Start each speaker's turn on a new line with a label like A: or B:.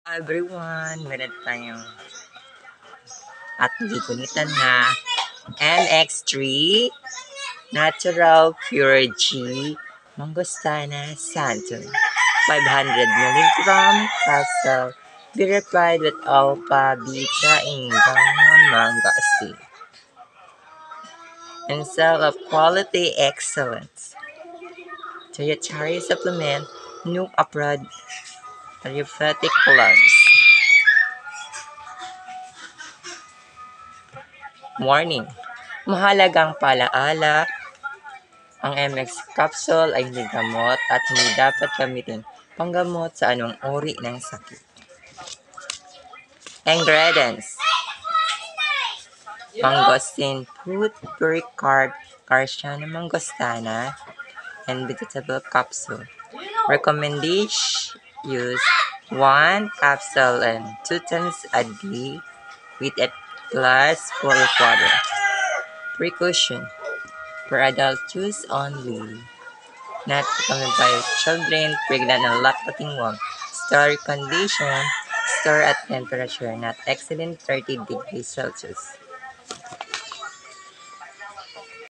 A: Everyone, meron tayong at gigunitan nga MX3 Natural Pure G Mangostana Santon 500 milligram capsule verified with alpha beta mangosteen and cell of quality excellence. Dietary supplement Nuke Aprod Therapeutic Plants. Warning. Mahalagang palaala, ang MX capsule ay hindi gamot at hindi dapat gamitin panggamot sa anong uri ng sakit. Ingredients. Mangosteen fruit, pericarp, Carciana mangostana, and vegetable capsule. Recommendation use 1 capsule and 2 times a day with a glass full of water. Precaution. For adult use only. Not recommended by children, pregnant, and lactating women. Store condition. Store at temperature not exceeding 30 degrees Celsius.